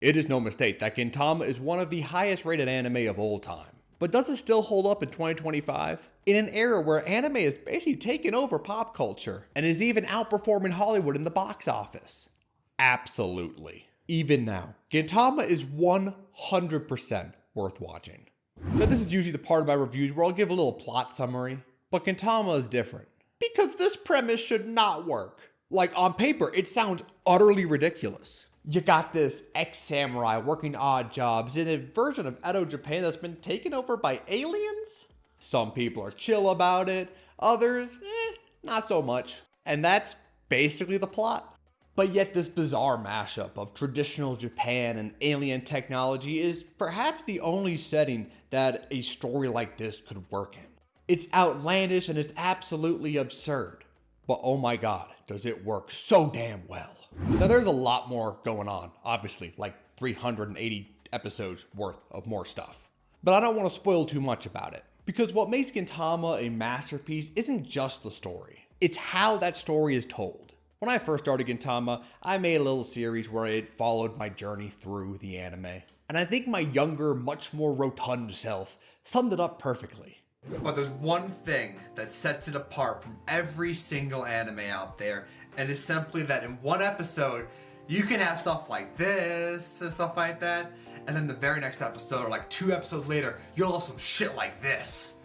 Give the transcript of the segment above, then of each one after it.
It is no mistake that Gintama is one of the highest rated anime of all time. But does it still hold up in 2025? In an era where anime is basically taking over pop culture and is even outperforming Hollywood in the box office? Absolutely. Even now, Gintama is 100% worth watching. Now this is usually the part of my reviews where I'll give a little plot summary, but Gintama is different. Because this premise should not work. Like on paper, it sounds utterly ridiculous. You got this ex-samurai working odd jobs in a version of Edo Japan that's been taken over by aliens? Some people are chill about it, others, not so much. And that's basically the plot. But yet this bizarre mashup of traditional Japan and alien technology is perhaps the only setting that a story like this could work in. It's outlandish and it's absolutely absurd. But oh my god, does it work so damn well. Now there's a lot more going on, obviously, like 380 episodes worth of more stuff. But I don't want to spoil too much about it, because what makes Gintama a masterpiece isn't just the story, it's how that story is told. When I first started Gintama, I made a little series where it followed my journey through the anime. And I think my younger, much more rotund self summed it up perfectly. But there's one thing that sets it apart from every single anime out there, and it's simply that in one episode, you can have stuff like this and stuff like that, and then the very next episode, or like 2 episodes later, you'll have some shit like this.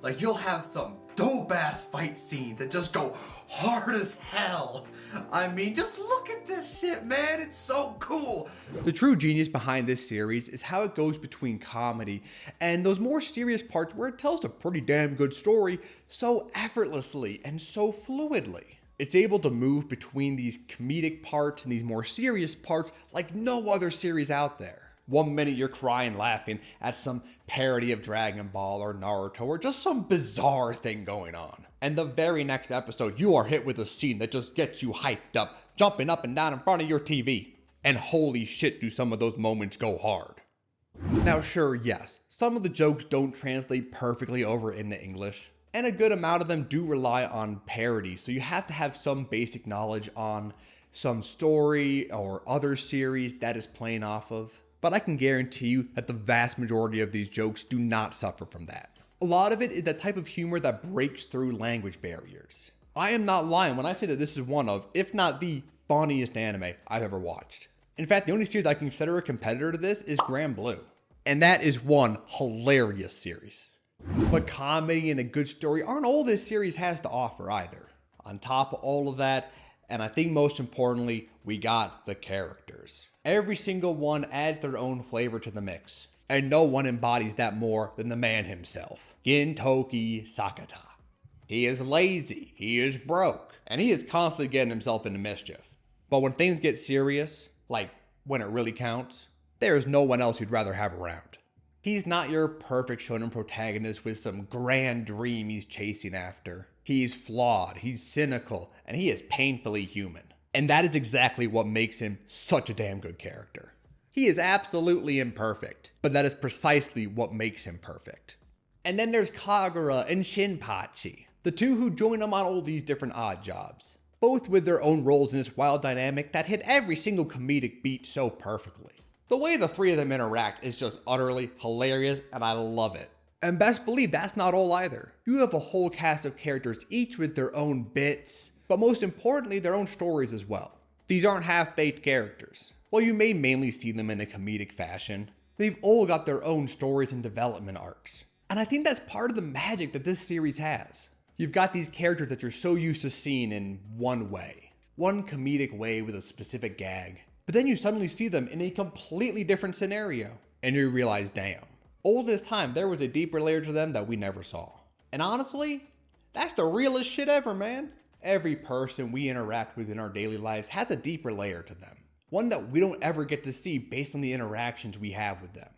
Like, you'll have some dope-ass fight scenes that just go hard as hell. I mean, just look at this shit, man. It's so cool. The true genius behind this series is how it goes between comedy and those more serious parts where it tells a pretty damn good story so effortlessly and so fluidly. It's able to move between these comedic parts and these more serious parts like no other series out there. One minute you're crying laughing at some parody of Dragon Ball or Naruto or just some bizarre thing going on. And the very next episode you are hit with a scene that just gets you hyped up, jumping up and down in front of your TV. And holy shit, do some of those moments go hard. Now sure, yes, some of the jokes don't translate perfectly over into English, and a good amount of them do rely on parody, so you have to have some basic knowledge on some story or other series that is playing off of. But I can guarantee you that the vast majority of these jokes do not suffer from that. A lot of it is that type of humor that breaks through language barriers. I am not lying when I say that this is one of, if not the funniest anime I've ever watched. In fact, the only series I consider a competitor to this is Grand Blue. And that is one hilarious series. But comedy and a good story aren't all this series has to offer either. On top of all of that, and I think most importantly, we got the characters. Every single one adds their own flavor to the mix, and no one embodies that more than the man himself, Gintoki Sakata. He is lazy, he is broke, and he is constantly getting himself into mischief. But when things get serious, like when it really counts, there is no one else you'd rather have around. He's not your perfect shonen protagonist with some grand dream he's chasing after. He's flawed, he's cynical, and he is painfully human. And that is exactly what makes him such a damn good character. He is absolutely imperfect, but that is precisely what makes him perfect. And then there's Kagura and Shinpachi, the two who join him on all these different odd jobs, both with their own roles in this wild dynamic that hit every single comedic beat so perfectly. The way the three of them interact is just utterly hilarious, and I love it. And best believe that's not all either. You have a whole cast of characters, each with their own bits, but most importantly, their own stories as well. These aren't half-baked characters. While you may mainly see them in a comedic fashion, they've all got their own stories and development arcs. And I think that's part of the magic that this series has. You've got these characters that you're so used to seeing in one way, one comedic way with a specific gag, but then you suddenly see them in a completely different scenario, and you realize, damn, all this time there was a deeper layer to them that we never saw. And honestly, that's the realest shit ever, man. Every person we interact with in our daily lives has a deeper layer to them. One that we don't ever get to see based on the interactions we have with them.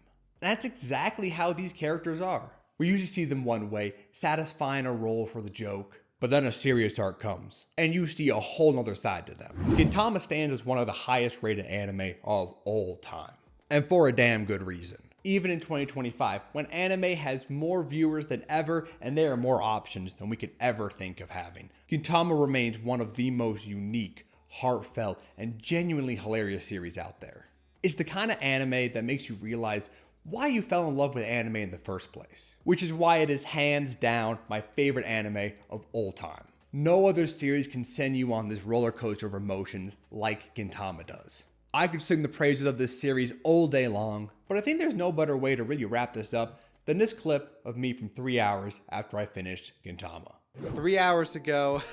And that's exactly how these characters are. We usually see them one way, satisfying a role for the joke, but then a serious arc comes, and you see a whole nother side to them. Gintama stands as one of the highest rated anime of all time. And for a damn good reason. Even in 2025, when anime has more viewers than ever and there are more options than we could ever think of having, Gintama remains one of the most unique, heartfelt, and genuinely hilarious series out there. It's the kind of anime that makes you realize why you fell in love with anime in the first place, which is why it is hands down my favorite anime of all time. No other series can send you on this roller coaster of emotions like Gintama does. I could sing the praises of this series all day long, but I think there's no better way to really wrap this up than this clip of me from 3 hours after I finished Gintama. 3 hours ago,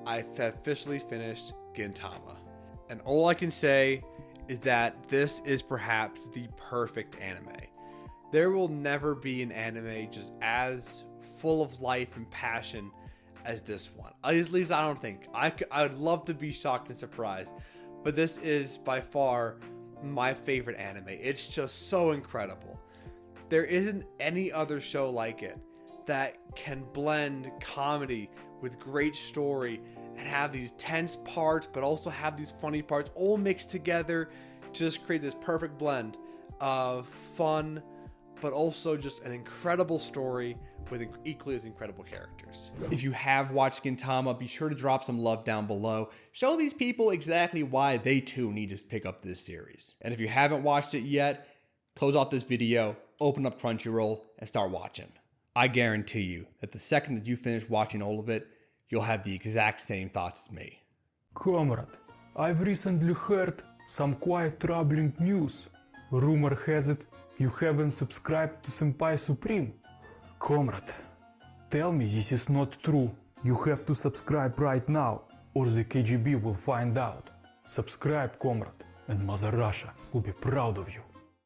I officially finished Gintama. And all I can say is that this is perhaps the perfect anime. There will never be an anime just as full of life and passion as this one. At least I don't think. I would love to be shocked and surprised, but this is by far my favorite anime. It's just so incredible. There isn't any other show like it that can blend comedy with great story and have these tense parts but also have these funny parts all mixed together, just create this perfect blend of fun but also just an incredible story with equally as incredible characters. If you have watched Gintama, be sure to drop some love down below. Show these people exactly why they too need to pick up this series. And if you haven't watched it yet, close off this video, open up Crunchyroll, and start watching. I guarantee you that the second that you finish watching all of it, you'll have the exact same thoughts as me. Comrade, I've recently heard some quite troubling news. Rumor has it you haven't subscribed to Senpai Supreme. Comrade, tell me this is not true. You have to subscribe right now, or the KGB will find out. Subscribe, comrade, and Mother Russia will be proud of you.